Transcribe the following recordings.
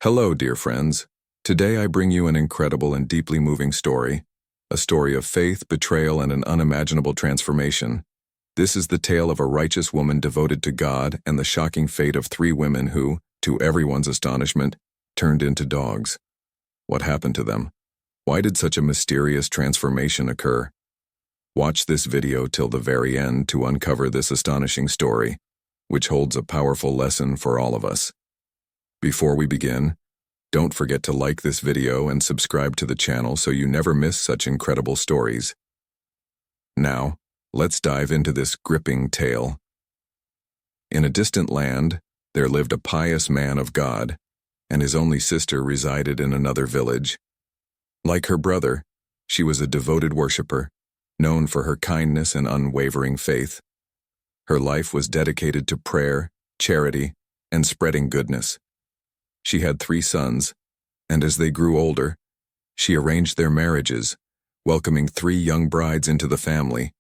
Hello, dear friends. Today I bring you an incredible and deeply moving story, a story of faith, betrayal, and an unimaginable transformation. This is the tale of a righteous woman devoted to God and the shocking fate of three women who, to everyone's astonishment, turned into dogs. What happened to them? Why did such a mysterious transformation occur? Watch this video till the very end to uncover this astonishing story, which holds a powerful lesson for all of us. Before we begin, don't forget to like this video and subscribe to the channel so you never miss such incredible stories. Now, let's dive into this gripping tale. In a distant land, there lived a pious man of God, and his only sister resided in another village. Like her brother, she was a devoted worshiper, known for her kindness and unwavering faith. Her life was dedicated to prayer, charity, and spreading goodness. She had 3 sons, and as they grew older, she arranged their marriages, welcoming 3 young brides into the family.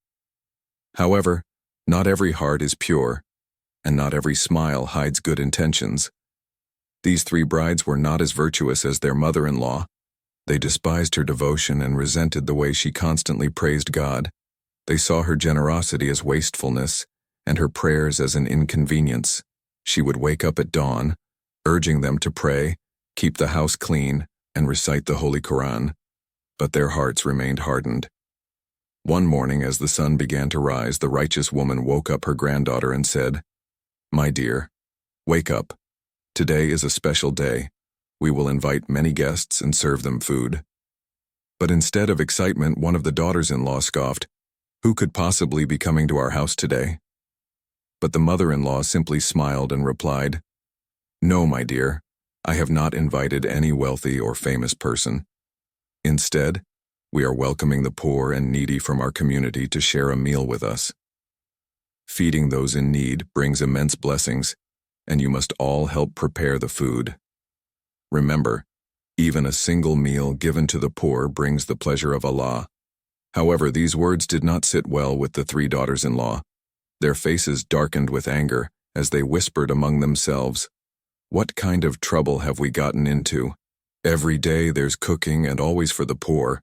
However, not every heart is pure, and not every smile hides good intentions. These 3 brides were not as virtuous as their mother-in-law. They despised her devotion and resented the way she constantly praised God. They saw her generosity as wastefulness, and her prayers as an inconvenience. She would wake up at dawn, urging them to pray, keep the house clean, and recite the Holy Quran, but their hearts remained hardened. One morning, as the sun began to rise, the righteous woman woke up her granddaughter and said, "My dear, wake up. Today is a special day. We will invite many guests and serve them food." But instead of excitement, one of the daughters-in-law scoffed, "Who could possibly be coming to our house today?" But the mother-in-law simply smiled and replied, "No, my dear, I have not invited any wealthy or famous person. Instead, we are welcoming the poor and needy from our community to share a meal with us. Feeding those in need brings immense blessings, and you must all help prepare the food. Remember, even a single meal given to the poor brings the pleasure of Allah." However, these words did not sit well with the 3 daughters-in-law. Their faces darkened with anger as they whispered among themselves, "What kind of trouble have we gotten into? Every day there's cooking and always for the poor.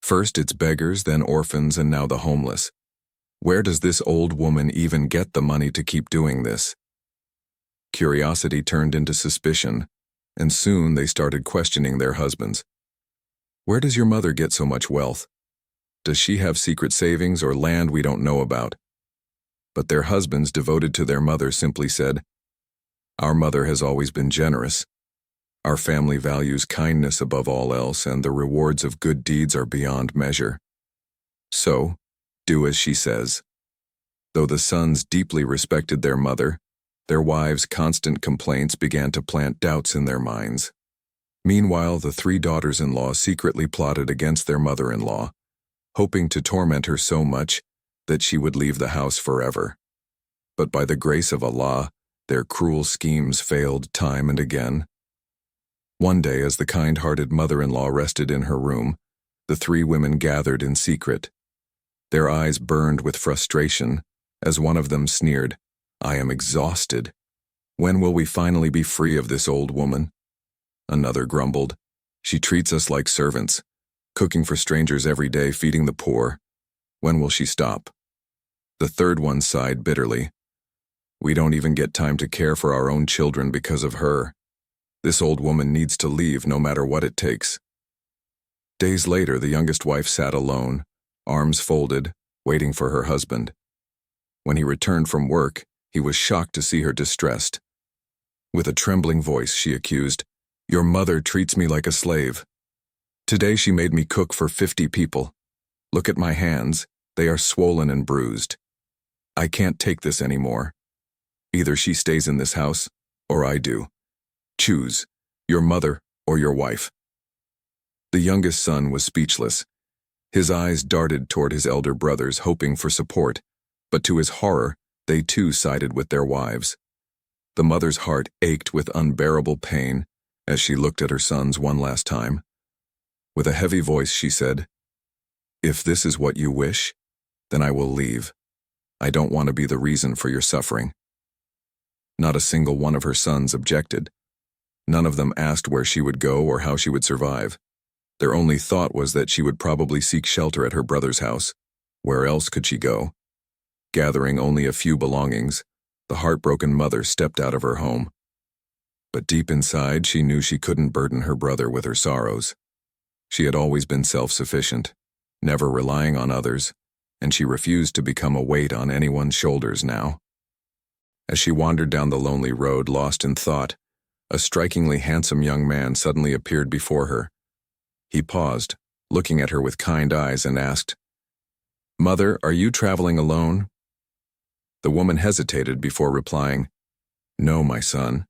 First it's beggars, then orphans, and now the homeless. Where does this old woman even get the money to keep doing this?" Curiosity turned into suspicion, and soon they started questioning their husbands. "Where does your mother get so much wealth? Does she have secret savings or land we don't know about?" But their husbands, devoted to their mother, simply said, "Our mother has always been generous. Our family values kindness above all else, and the rewards of good deeds are beyond measure. So, do as she says." Though the sons deeply respected their mother, their wives' constant complaints began to plant doubts in their minds. Meanwhile, the 3 daughters-in-law secretly plotted against their mother-in-law, hoping to torment her so much that she would leave the house forever. But by the grace of Allah, their cruel schemes failed time and again. One day, as the kind-hearted mother-in-law rested in her room, the 3 women gathered in secret. Their eyes burned with frustration as one of them sneered, "I am exhausted. When will we finally be free of this old woman?" Another grumbled, "She treats us like servants, cooking for strangers every day, feeding the poor. When will she stop?" The third one sighed bitterly, "We don't even get time to care for our own children because of her. This old woman needs to leave no matter what it takes." Days later, the youngest wife sat alone, arms folded, waiting for her husband. When he returned from work, he was shocked to see her distressed. With a trembling voice, she accused, "Your mother treats me like a slave. Today she made me cook for 50 people. Look at my hands, they are swollen and bruised. I can't take this anymore. Either she stays in this house, or I do. Choose, your mother or your wife." The youngest son was speechless. His eyes darted toward his elder brothers, hoping for support, but to his horror, they too sided with their wives. The mother's heart ached with unbearable pain as she looked at her sons one last time. With a heavy voice, she said, "If this is what you wish, then I will leave. I don't want to be the reason for your suffering." Not a single one of her sons objected. None of them asked where she would go or how she would survive. Their only thought was that she would probably seek shelter at her brother's house. Where else could she go? Gathering only a few belongings, the heartbroken mother stepped out of her home. But deep inside, she knew she couldn't burden her brother with her sorrows. She had always been self-sufficient, never relying on others, and she refused to become a weight on anyone's shoulders now. As she wandered down the lonely road, lost in thought, a strikingly handsome young man suddenly appeared before her. He paused, looking at her with kind eyes, and asked, "Mother, are you traveling alone?" The woman hesitated before replying, "No, my son.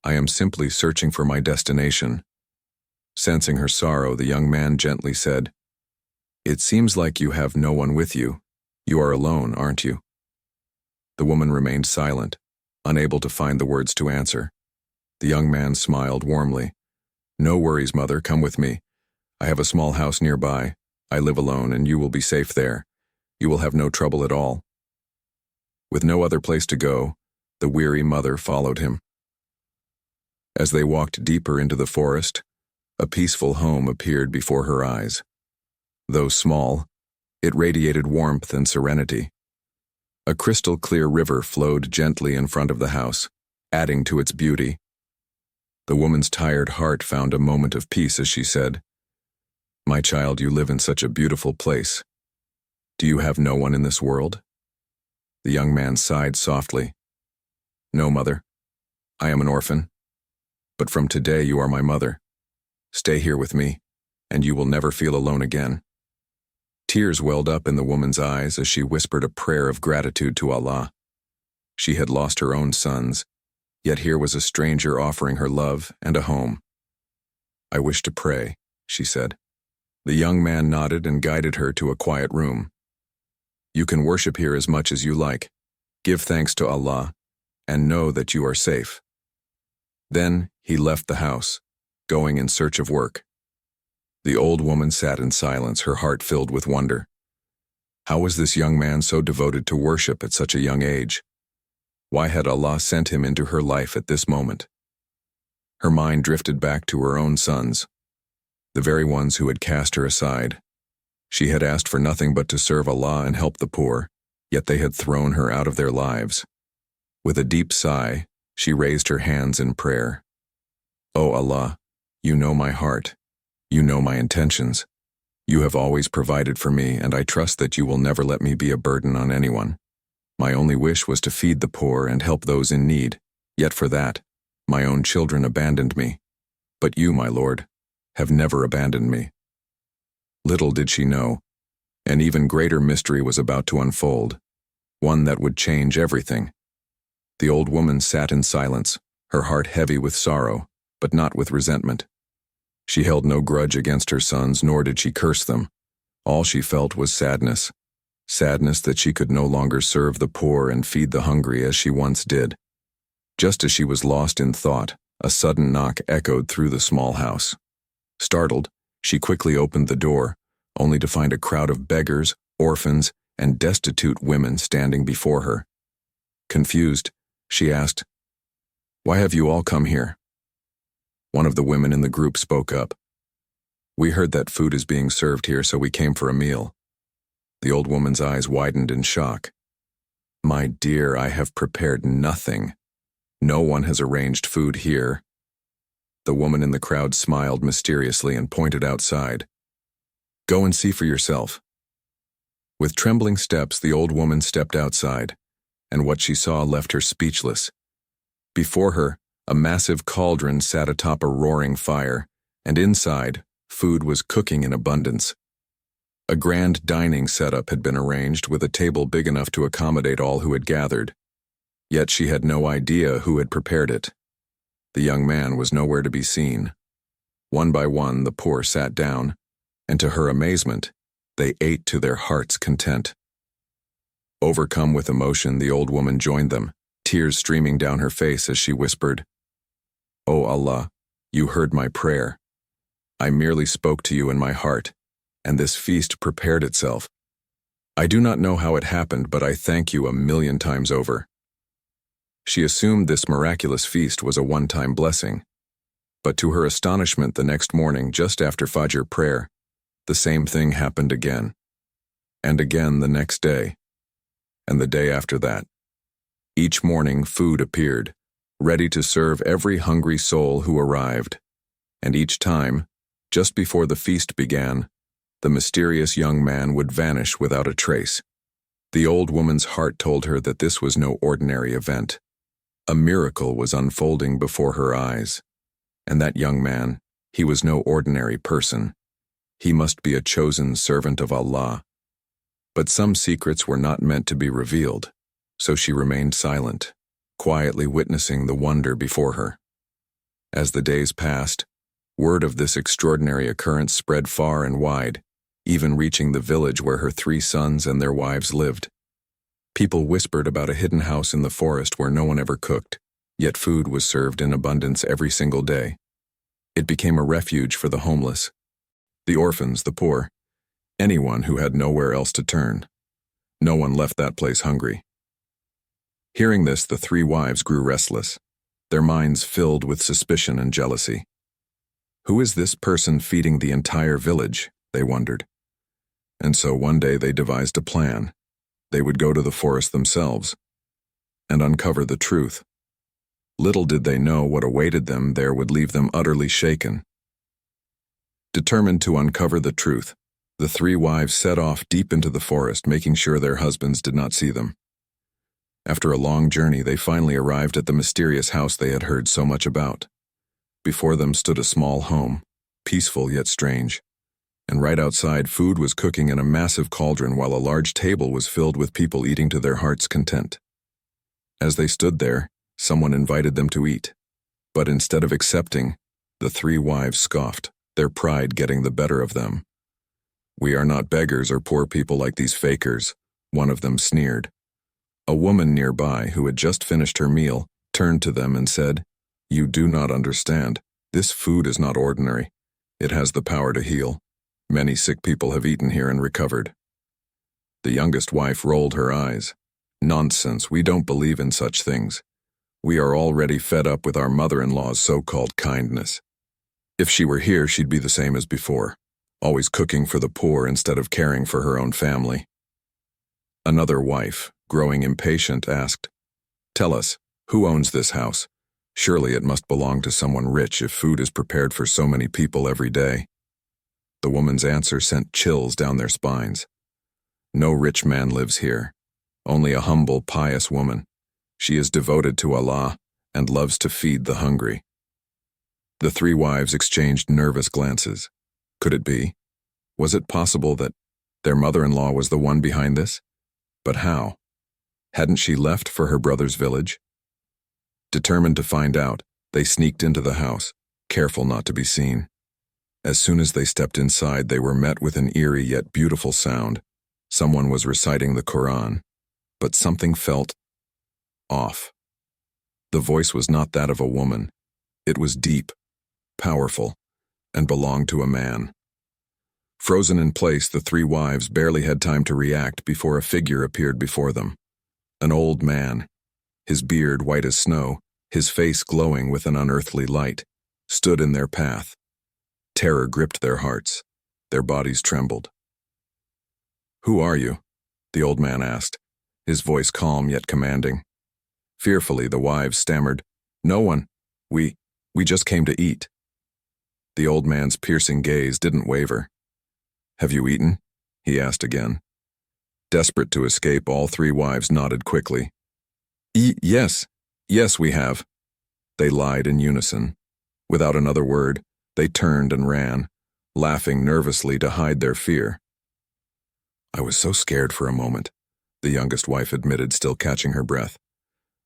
I am simply searching for my destination." Sensing her sorrow, the young man gently said, "It seems like you have no one with you. You are alone, aren't you?" The woman remained silent, unable to find the words to answer. The young man smiled warmly. "No worries, mother, come with me. I have a small house nearby. I live alone, and you will be safe there. You will have no trouble at all." With no other place to go, the weary mother followed him. As they walked deeper into the forest, a peaceful home appeared before her eyes. Though small, it radiated warmth and serenity. A crystal-clear river flowed gently in front of the house, adding to its beauty. The woman's tired heart found a moment of peace as she said, "My child, you live in such a beautiful place. Do you have no one in this world?" The young man sighed softly. "No, mother. I am an orphan. But from today you are my mother. Stay here with me, and you will never feel alone again." Tears welled up in the woman's eyes as she whispered a prayer of gratitude to Allah. She had lost her own sons, yet here was a stranger offering her love and a home. "I wish to pray," she said. The young man nodded and guided her to a quiet room. "You can worship here as much as you like. Give thanks to Allah, and know that you are safe." Then he left the house, going in search of work. The old woman sat in silence, her heart filled with wonder. How was this young man so devoted to worship at such a young age? Why had Allah sent him into her life at this moment? Her mind drifted back to her own sons, the very ones who had cast her aside. She had asked for nothing but to serve Allah and help the poor, yet they had thrown her out of their lives. With a deep sigh, she raised her hands in prayer. "O Allah, you know my heart. You know my intentions. You have always provided for me, and I trust that you will never let me be a burden on anyone. My only wish was to feed the poor and help those in need, yet for that, my own children abandoned me. But you, my Lord, have never abandoned me." Little did she know, an even greater mystery was about to unfold, one that would change everything. The old woman sat in silence, her heart heavy with sorrow, but not with resentment. She held no grudge against her sons, nor did she curse them. All she felt was sadness. Sadness that she could no longer serve the poor and feed the hungry as she once did. Just as she was lost in thought, a sudden knock echoed through the small house. Startled, she quickly opened the door, only to find a crowd of beggars, orphans, and destitute women standing before her. Confused, she asked, "Why have you all come here?" One of the women in the group spoke up. "We heard that food is being served here, so we came for a meal." The old woman's eyes widened in shock. "My dear, I have prepared nothing. No one has arranged food here." The woman in the crowd smiled mysteriously and pointed outside. "Go and see for yourself." With trembling steps, the old woman stepped outside, and what she saw left her speechless. Before her, a massive cauldron sat atop a roaring fire, and inside, food was cooking in abundance. A grand dining setup had been arranged with a table big enough to accommodate all who had gathered. Yet she had no idea who had prepared it. The young man was nowhere to be seen. One by one, the poor sat down, and to her amazement, they ate to their heart's content. Overcome with emotion, the old woman joined them, tears streaming down her face as she whispered, "O Allah, you heard my prayer. I merely spoke to you in my heart, and this feast prepared itself. I do not know how it happened, but I thank you 1,000,000 times over." She assumed this miraculous feast was a one-time blessing, But to her astonishment, the next morning, just after Fajr prayer, the same thing happened again. And again the next day. And the day after that. Each morning food appeared, ready to serve every hungry soul who arrived. And each time, just before the feast began, the mysterious young man would vanish without a trace. The old woman's heart told her that this was no ordinary event. A miracle was unfolding before her eyes. And that young man, he was no ordinary person. He must be a chosen servant of Allah. But some secrets were not meant to be revealed, so she remained silent, quietly witnessing the wonder before her. As the days passed, word of this extraordinary occurrence spread far and wide, even reaching the village where her 3 sons and their wives lived. People whispered about a hidden house in the forest where no one ever cooked, yet food was served in abundance every single day. It became a refuge for the homeless, the orphans, the poor, anyone who had nowhere else to turn. No one left that place hungry. Hearing this, the 3 wives grew restless, their minds filled with suspicion and jealousy. Who is this person feeding the entire village? They wondered. And so one day they devised a plan. They would go to the forest themselves and uncover the truth. Little did they know what awaited them there would leave them utterly shaken. Determined to uncover the truth, the 3 wives set off deep into the forest, making sure their husbands did not see them. After a long journey, they finally arrived at the mysterious house they had heard so much about. Before them stood a small home, peaceful yet strange. And right outside, food was cooking in a massive cauldron while a large table was filled with people eating to their heart's content. As they stood there, someone invited them to eat. But instead of accepting, the 3 wives scoffed, their pride getting the better of them. "We are not beggars or poor people like these fakers," one of them sneered. A woman nearby, who had just finished her meal, turned to them and said, "You do not understand. This food is not ordinary. It has the power to heal. Many sick people have eaten here and recovered." The youngest wife rolled her eyes. "Nonsense, we don't believe in such things. We are already fed up with our mother-in-law's so-called kindness. If she were here, she'd be the same as before, always cooking for the poor instead of caring for her own family." Another wife, growing impatient, asked, "Tell us, who owns this house? Surely it must belong to someone rich if food is prepared for so many people every day." The woman's answer sent chills down their spines. "No rich man lives here, only a humble, pious woman. She is devoted to Allah and loves to feed the hungry." The 3 wives exchanged nervous glances. Could it be? Was it possible that their mother-in-law was the one behind this? But how? Hadn't she left for her brother's village? Determined to find out, they sneaked into the house, careful not to be seen. As soon as they stepped inside, they were met with an eerie yet beautiful sound. Someone was reciting the Quran, but something felt off. The voice was not that of a woman. It was deep, powerful, and belonged to a man. Frozen in place, the 3 wives barely had time to react before a figure appeared before them. An old man, his beard white as snow, his face glowing with an unearthly light, stood in their path. Terror gripped their hearts. Their bodies trembled. "Who are you?" the old man asked, his voice calm yet commanding. Fearfully, the wives stammered, "No one. We just came to eat." The old man's piercing gaze didn't waver. "Have you eaten?" he asked again. Desperate to escape, all 3 wives nodded quickly. Yes, we have." They lied in unison. Without another word, they turned and ran, laughing nervously to hide their fear. "I was so scared for a moment," the youngest wife admitted, still catching her breath.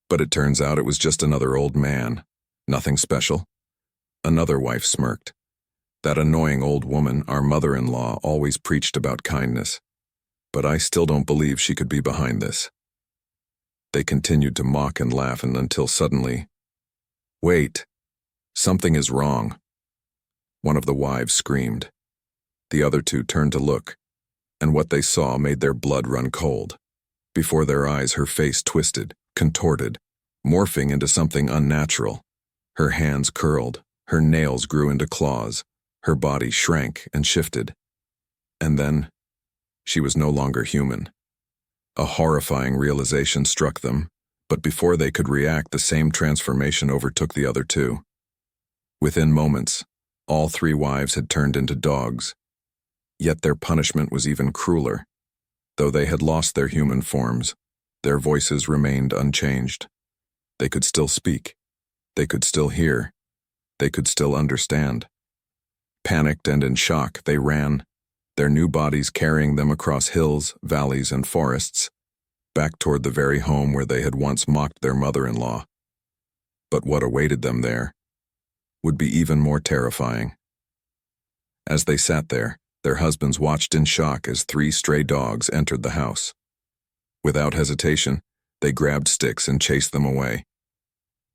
"But it turns out it was just another old man. Nothing special." Another wife smirked. "That annoying old woman, our mother-in-law, always preached about kindness. But I still don't believe she could be behind this." They continued to mock and laugh until suddenly, "Wait, something is wrong." One of the wives screamed. The other 2 turned to look, and what they saw made their blood run cold. Before their eyes, her face twisted, contorted, morphing into something unnatural. Her hands curled, Her nails grew into claws, her body shrank and shifted. And then, she was no longer human. A horrifying realization struck them, but before they could react, the same transformation overtook the other two. Within moments, all three wives had turned into dogs. Yet their punishment was even crueler. Though they had lost their human forms, their voices remained unchanged. They could still speak. They could still hear. They could still understand. Panicked and in shock, they ran, their new bodies carrying them across hills, valleys, and forests, back toward the very home where they had once mocked their mother-in-law. But what awaited them there would be even more terrifying. As they sat there, their husbands watched in shock as 3 stray dogs entered the house. Without hesitation, they grabbed sticks and chased them away.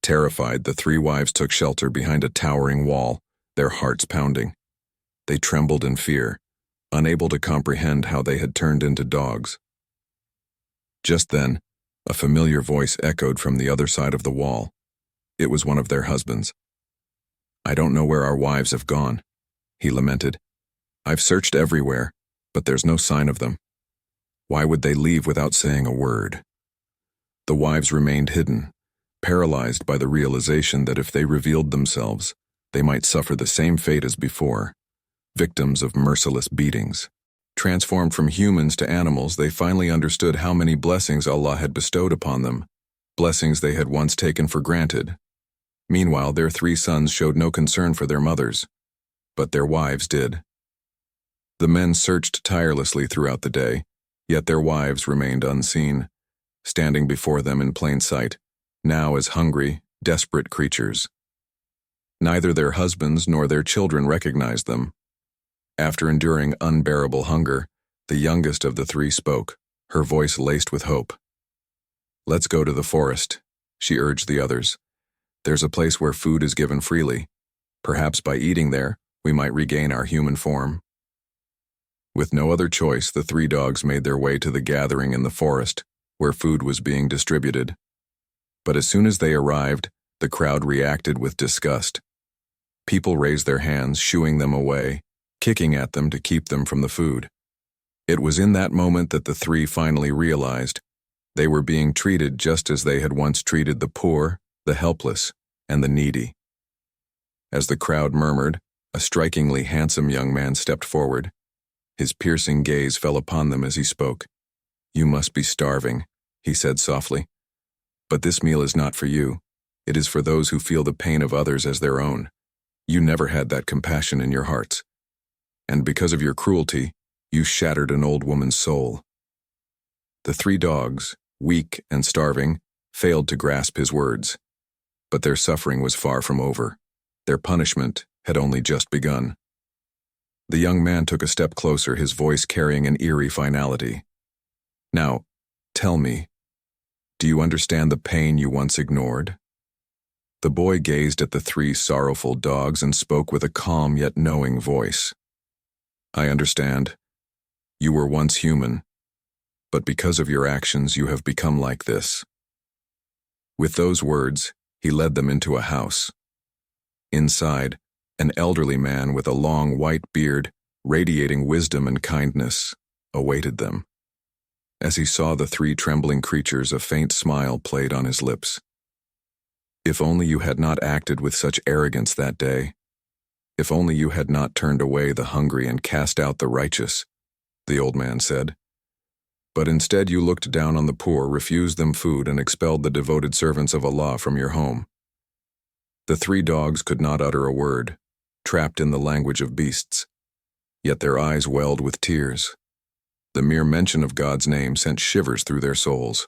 Terrified, the 3 wives took shelter behind a towering wall, their hearts pounding. They trembled in fear, unable to comprehend how they had turned into dogs. Just then, a familiar voice echoed from the other side of the wall. It was one of their husbands. "I don't know where our wives have gone," he lamented. "I've searched everywhere, but there's no sign of them. Why would they leave without saying a word?" The wives remained hidden, paralyzed by the realization that if they revealed themselves, they might suffer the same fate as before, victims of merciless beatings. Transformed from humans to animals, they finally understood how many blessings Allah had bestowed upon them, blessings they had once taken for granted. Meanwhile, their 3 sons showed no concern for their mothers, but their wives did. The men searched tirelessly throughout the day, yet their wives remained unseen, standing before them in plain sight, now as hungry, desperate creatures. Neither their husbands nor their children recognized them. After enduring unbearable hunger, the youngest of the 3 spoke, her voice laced with hope. "Let's go to the forest," she urged the others. "There's a place where food is given freely. Perhaps by eating there, we might regain our human form." With no other choice, the 3 dogs made their way to the gathering in the forest, where food was being distributed. But as soon as they arrived, the crowd reacted with disgust. People raised their hands, shooing them away, kicking at them to keep them from the food. It was in that moment that the 3 finally realized they were being treated just as they had once treated the poor, the helpless, and the needy. As the crowd murmured, a strikingly handsome young man stepped forward. His piercing gaze fell upon them as he spoke. "You must be starving," he said softly. "But this meal is not for you. It is for those who feel the pain of others as their own. You never had that compassion in your hearts. And because of your cruelty, you shattered an old woman's soul." The 3 dogs, weak and starving, failed to grasp his words. But their suffering was far from over. Their punishment had only just begun. The young man took a step closer, his voice carrying an eerie finality. "Now, tell me, do you understand the pain you once ignored?" The boy gazed at the 3 sorrowful dogs and spoke with a calm yet knowing voice. "I understand. You were once human, but because of your actions you have become like this." With those words, he led them into a house. Inside, an elderly man with a long white beard, radiating wisdom and kindness, awaited them. As he saw the 3 trembling creatures, a faint smile played on his lips. "If only you had not acted with such arrogance that day. If only you had not turned away the hungry and cast out the righteous," the old man said. "But instead you looked down on the poor, refused them food, and expelled the devoted servants of Allah from your home." The 3 dogs could not utter a word, trapped in the language of beasts. Yet their eyes welled with tears. The mere mention of God's name sent shivers through their souls.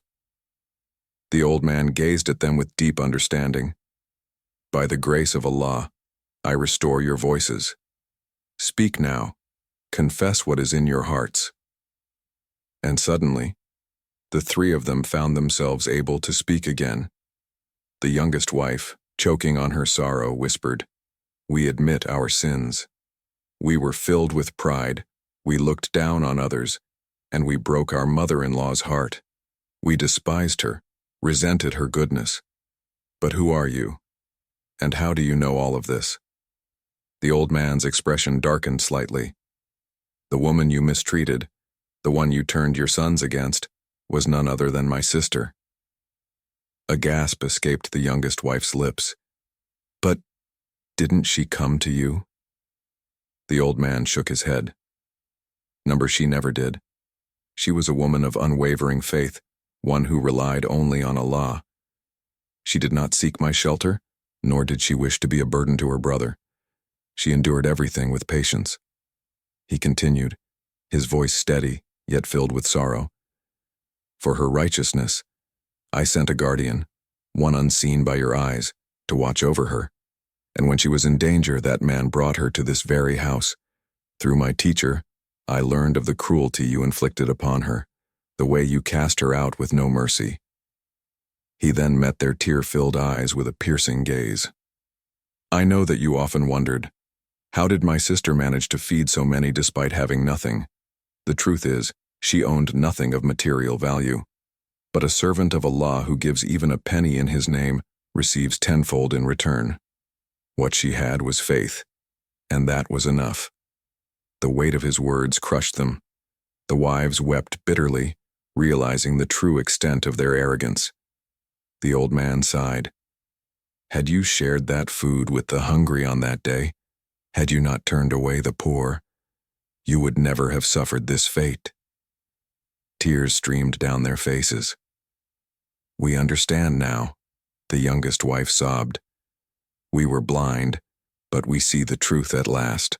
The old man gazed at them with deep understanding. "By the grace of Allah, I restore your voices. Speak now. Confess what is in your hearts." And suddenly, the 3 of them found themselves able to speak again. The youngest wife, choking on her sorrow, whispered, "We admit our sins. We were filled with pride, we looked down on others, and we broke our mother-in-law's heart. We despised her, resented her goodness. But who are you? And how do you know all of this?" The old man's expression darkened slightly. The woman you mistreated, the one you turned your sons against, was none other than my sister. A gasp escaped the youngest wife's lips. But didn't she come to you? The old man shook his head. She never did. She was a woman of unwavering faith, one who relied only on Allah. She did not seek my shelter, nor did she wish to be a burden to her brother. She endured everything with patience. He continued, his voice steady, yet filled with sorrow. For her righteousness, I sent a guardian, one unseen by your eyes, to watch over her. And when she was in danger, that man brought her to this very house. Through my teacher, I learned of the cruelty you inflicted upon her, the way you cast her out with no mercy. He then met their tear-filled eyes with a piercing gaze. I know that you often wondered, how did my sister manage to feed so many despite having nothing? The truth is, she owned nothing of material value. But a servant of Allah who gives even a penny in his name receives tenfold in return. What she had was faith, and that was enough. The weight of his words crushed them. The wives wept bitterly, realizing the true extent of their arrogance. The old man sighed. Had you shared that food with the hungry on that day, had you not turned away the poor, you would never have suffered this fate. Tears streamed down their faces. We understand now, the youngest wife sobbed. We were blind, but we see the truth at last.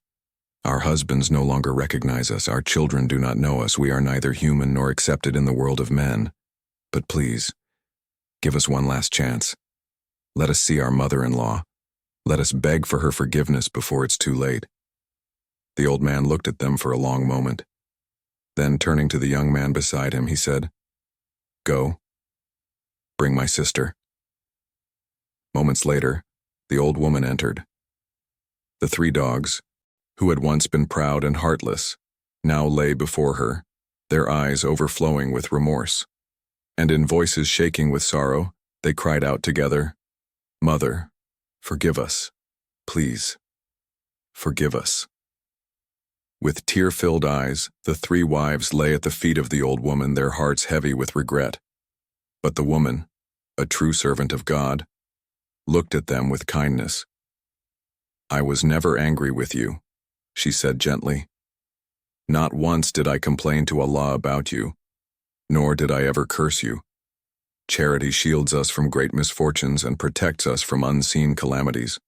Our husbands no longer recognize us, our children do not know us, we are neither human nor accepted in the world of men. But please, give us one last chance. Let us see our mother-in-law. Let us beg for her forgiveness before it's too late. The old man looked at them for a long moment. Then, turning to the young man beside him, he said, Go. Bring my sister. Moments later, the old woman entered. The 3 dogs, who had once been proud and heartless, now lay before her, their eyes overflowing with remorse. And in voices shaking with sorrow, they cried out together, Mother, forgive us. Please, forgive us. With tear-filled eyes, the 3 wives lay at the feet of the old woman, their hearts heavy with regret. But the woman, a true servant of God, looked at them with kindness. I was never angry with you, she said gently. Not once did I complain to Allah about you, nor did I ever curse you. Charity shields us from great misfortunes and protects us from unseen calamities.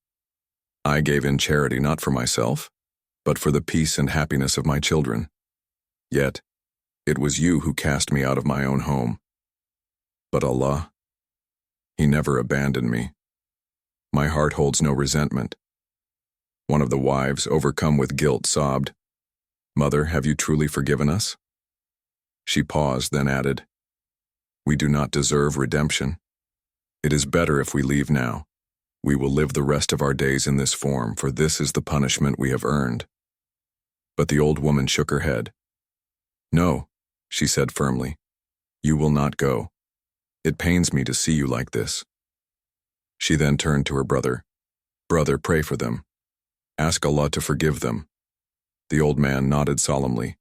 I gave in charity not for myself, but for the peace and happiness of my children. Yet, it was you who cast me out of my own home. But Allah, He never abandoned me. My heart holds no resentment. One of the wives, overcome with guilt, sobbed, Mother, have you truly forgiven us? She paused, then added, We do not deserve redemption. It is better if we leave now. We will live the rest of our days in this form, for this is the punishment we have earned. But the old woman shook her head. No, she said firmly. You will not go. It pains me to see you like this. She then turned to her brother. Brother, pray for them. Ask Allah to forgive them. The old man nodded solemnly.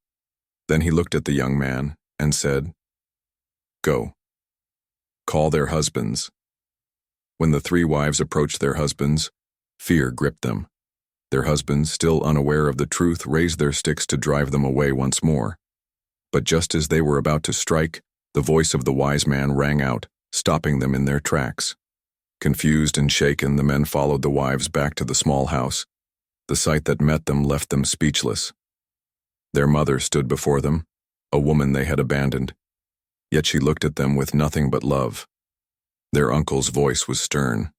Then he looked at the young man and said, Go. Call their husbands. When the 3 wives approached their husbands, fear gripped them. Their husbands, still unaware of the truth, raised their sticks to drive them away once more. But just as they were about to strike, the voice of the wise man rang out, stopping them in their tracks. Confused and shaken, the men followed the wives back to the small house. The sight that met them left them speechless. Their mother stood before them, a woman they had abandoned. Yet she looked at them with nothing but love. Their uncle's voice was stern.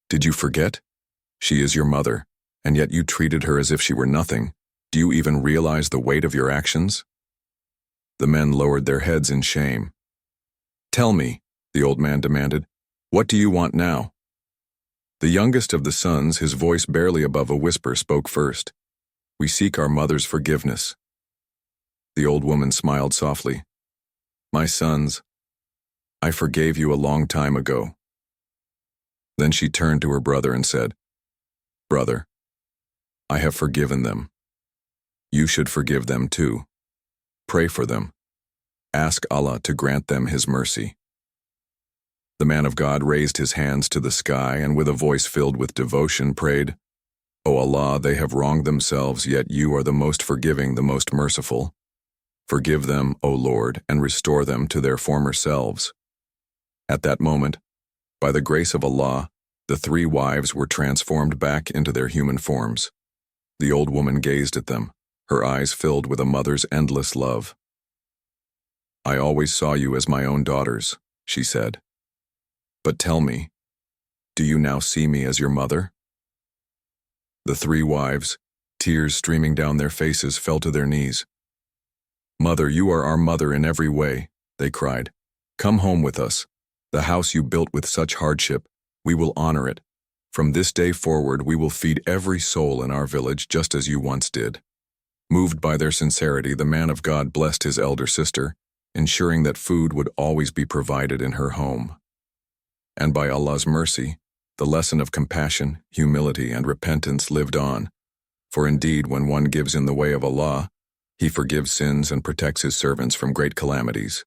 Did you forget? She is your mother, and yet you treated her as if she were nothing. Do you even realize the weight of your actions? The men lowered their heads in shame. Tell me, the old man demanded, what do you want now? The youngest of the sons, his voice barely above a whisper, spoke first. We seek our mother's forgiveness. The old woman smiled softly. My sons, I forgave you a long time ago. Then she turned to her brother and said, Brother, I have forgiven them. You should forgive them too. Pray for them. Ask Allah to grant them His mercy." The man of God raised his hands to the sky and with a voice filled with devotion prayed, "O Allah, they have wronged themselves, yet you are the most forgiving, the most merciful. Forgive them, O Lord, and restore them to their former selves." At that moment, by the grace of Allah, the three wives were transformed back into their human forms. The old woman gazed at them, her eyes filled with a mother's endless love. "I always saw you as my own daughters," she said. "But tell me, do you now see me as your mother?" The three wives, tears streaming down their faces, fell to their knees. "Mother, you are our mother in every way," they cried. "Come home with us. The house you built with such hardship, we will honor it. From this day forward, we will feed every soul in our village just as you once did." Moved by their sincerity, the man of God blessed his elder sister, ensuring that food would always be provided in her home. And by Allah's mercy, the lesson of compassion, humility, and repentance lived on. For indeed, when one gives in the way of Allah, He forgives sins and protects His servants from great calamities.